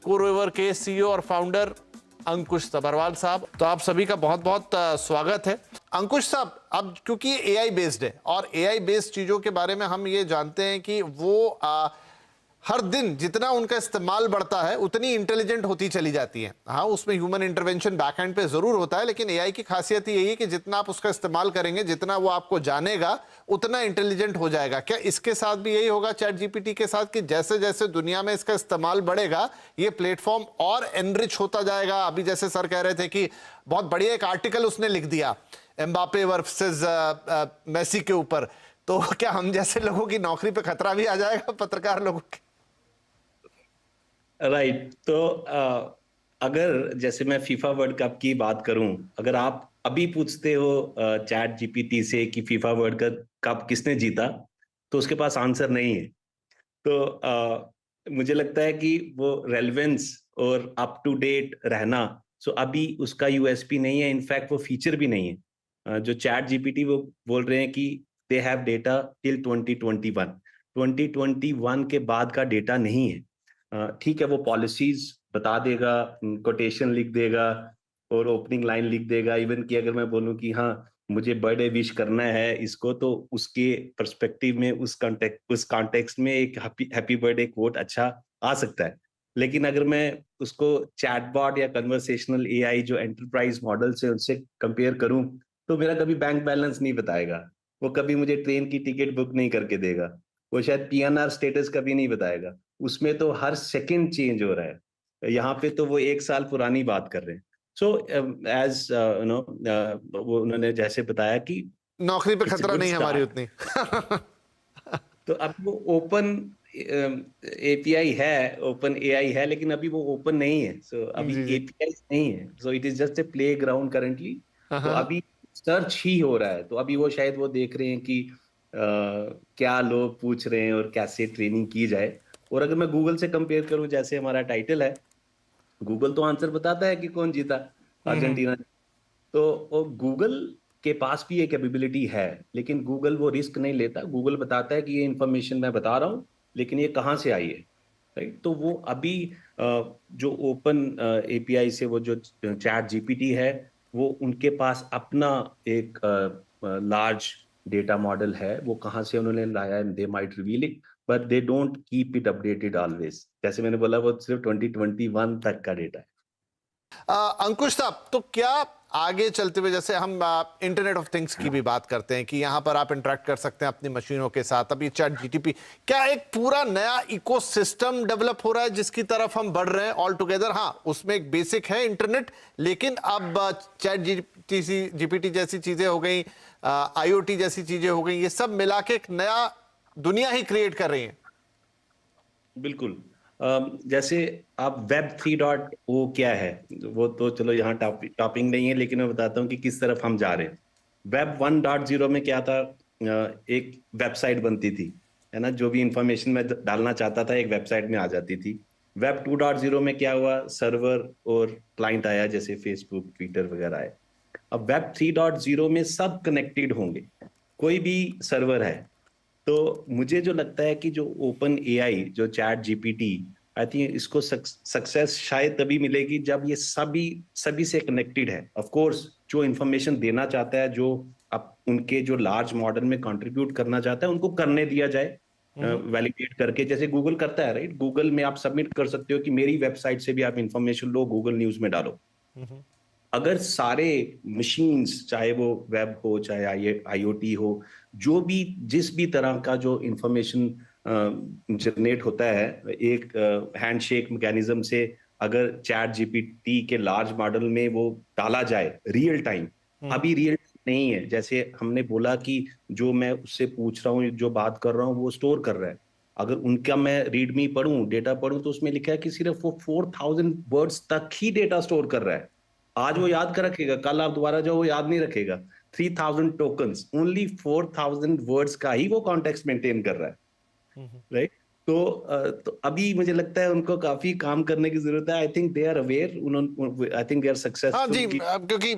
कोरवेवर के सीईओ और फाउंडर अंकुश सभरवाल साहब। तो आप सभी का बहुत बहुत स्वागत है। अंकुश साहब, अब क्योंकि एआई बेस्ड है और एआई बेस्ड चीजों के बारे में हम ये जानते हैं कि वो हर दिन जितना उनका इस्तेमाल बढ़ता है उतनी इंटेलिजेंट होती चली जाती है। हाँ, उसमें ह्यूमन इंटरवेंशन बैकएंड पे जरूर होता है, लेकिन एआई की खासियत यही है कि जितना आप उसका इस्तेमाल करेंगे, जितना वो आपको जानेगा, उतना इंटेलिजेंट हो जाएगा। क्या इसके साथ भी यही होगा चैट जीपीटी के साथ, कि जैसे जैसे दुनिया में इसका इस्तेमाल बढ़ेगा ये प्लेटफॉर्म और एनरिच होता जाएगा? अभी जैसे सर कह रहे थे कि बहुत बढ़िया एक आर्टिकल उसने लिख दिया एम्बापे वर्सेस मेसी के ऊपर, तो क्या हम जैसे लोगों की नौकरी पे खतरा भी आ जाएगा, पत्रकार लोगों की? राइट। तो अगर जैसे मैं फीफा वर्ल्ड कप की बात करूं, अगर आप अभी पूछते हो चैट जीपीटी से कि फीफा वर्ल्ड कप किसने जीता, तो उसके पास आंसर नहीं है। तो मुझे लगता है कि वो रेलेवेंस और अप टू डेट रहना, सो अभी उसका यूएसपी नहीं है, इनफैक्ट वो फीचर भी नहीं है। जो चैट जीपीटी वो बोल रहे हैं कि दे हैव डेटा टिल 2021 के बाद का डेटा नहीं है। ठीक है, वो पॉलिसीज बता देगा, कोटेशन लिख देगा और ओपनिंग लाइन लिख देगा। इवन कि अगर मैं बोलूं कि हाँ मुझे बर्थडे विश करना है इसको, तो उसके पर्सपेक्टिव में उस कॉन्टेक्स्ट में एक हैप्पी बर्थडे कोट अच्छा आ सकता है। लेकिन अगर मैं उसको चैटबॉट या कन्वर्सेशनल एआई जो एंटरप्राइज मॉडल से उनसे कंपेयर करूं, तो मेरा कभी बैंक बैलेंस नहीं बताएगा, वो कभी मुझे ट्रेन की टिकट बुक नहीं करके देगा, वो शायद पीएनआर स्टेटस कभी नहीं बताएगा। उसमें तो हर सेकंड चेंज हो रहा है। यहाँ पे तो वो 1 साल पुरानी बात कर रहे हैं। सो एज वो उन्होंने जैसे बताया कि नौकरी पे इट्स अ खतरा गुड नहीं है हमारी स्टार्ट। उतनी। तो अब वो ओपन एपीआई है, ओपन एआई है, लेकिन अभी वो ओपन नहीं है। सो अभी जी जी। एपीआई नहीं है, so it is just a play ground currently. हाँ तो हाँ। अभी सर्च ही हो रहा है। तो अभी वो शायद वो देख रहे हैं कि क्या लोग पूछ रहे हैं और कैसे ट्रेनिंग की जाए। और अगर मैं गूगल से कंपेयर करूं, जैसे हमारा टाइटल है, गूगल तो आंसर बताता है कि कौन जीता, हम्म। अर्जेंटीना। तो वो गूगल के पास भी एक कैपेबिलिटी है, लेकिन गूगल वो रिस्क नहीं लेता। गूगल बताता है कि ये इंफॉर्मेशन मैं बता रहा हूँ, लेकिन ये कहाँ से आई है। राइट। तो वो अभी जो ओपन एपीआई से वो जो चैट जीपीटी है, वो उनके पास अपना एक लार्ज डेटा मॉडल है। वो कहाँ से उन्होंने लाया है, they might reveal it, but they don't keep it updated always. जैसे मैंने बोला, वो सिर्फ 2021 तक का डेटा है। अंकुश साहब, तो क्या आगे चलते हुए, जैसे हम इंटरनेट ऑफ थिंग्स की भी बात करते हैं कि यहां पर आप इंटरेक्ट कर सकते हैं अपनी मशीनों के साथ, अभी चैट जीटीपी, क्या एक पूरा नया इकोसिस्टम डेवलप हो रहा है जिसकी तरफ हम बढ़ रहे हैं ऑल टुगेदर? हाँ, उसमें एक बेसिक है इंटरनेट, लेकिन अब चैट जीपीटी जैसी चीजें हो गई, आईओटी जैसी चीजें हो गई, ये सब मिला के एक नया दुनिया ही क्रिएट कर रही है। बिल्कुल। जैसे आप वेब 3.0 क्या है, वो तो चलो यहाँ टॉपिंग नहीं है, लेकिन मैं बताता हूँ कि किस तरफ हम जा रहे हैं। वेब 1.0 में क्या था, एक वेबसाइट बनती थी, है ना, जो भी इंफॉर्मेशन मैं डालना चाहता था एक वेबसाइट में आ जाती थी। वेब 2.0 में क्या हुआ, सर्वर और क्लाइंट आया, जैसे फेसबुक ट्विटर वगैरह आए। अब वेब 3.0 में सब कनेक्टेड होंगे, कोई भी सर्वर है। तो मुझे जो लगता है कि जो ओपन एआई, जो चैट जीपीटी, आई थिंक इसको सक्सेस शायद तभी मिलेगी जब ये सभी सभी से कनेक्टेड है। ऑफ कोर्स जो इंफॉर्मेशन देना चाहता है, जो अब उनके जो लार्ज मॉडल में कंट्रीब्यूट करना चाहता है, उनको करने दिया जाए, वैलिडेट करके, जैसे गूगल करता है। राइट, गूगल में आप सबमिट कर सकते हो कि मेरी वेबसाइट से भी आप इंफॉर्मेशन लो, गूगल न्यूज में डालो। अगर सारे मशीन्स, चाहे वो वेब हो चाहे आईओटी हो, जो भी जिस भी तरह का जो इंफॉर्मेशन जनरेट होता है, एक हैंडशेक मैकेनिज्म से अगर चैट जीपीटी के लार्ज मॉडल में वो डाला जाए रियल टाइम, अभी रियल नहीं है। जैसे हमने बोला कि जो मैं उससे पूछ रहा हूँ, जो बात कर रहा हूँ, वो स्टोर कर रहा है। अगर उनका मैं रीडमी पढ़ूं, डेटा पढ़ूं, तो उसमें लिखा है कि सिर्फ वो 4000 वर्ड्स तक ही डेटा स्टोर कर रहा है। आज वो याद कर रखेगा, कल आप दोबारा जाओ वो याद नहीं रखेगा। 3000 टोकन्स, ओनली 4000 वर्ड्स का ही वो कॉन्टेक्स्ट मेंटेन कर रहा है। राइट। तो अभी मुझे लगता है उनको काफी काम करने की जरूरत है। I think they are aware, उन्होंने, आई थिंक दे आर हाँ सक्सेसफुल जी, कि क्योंकि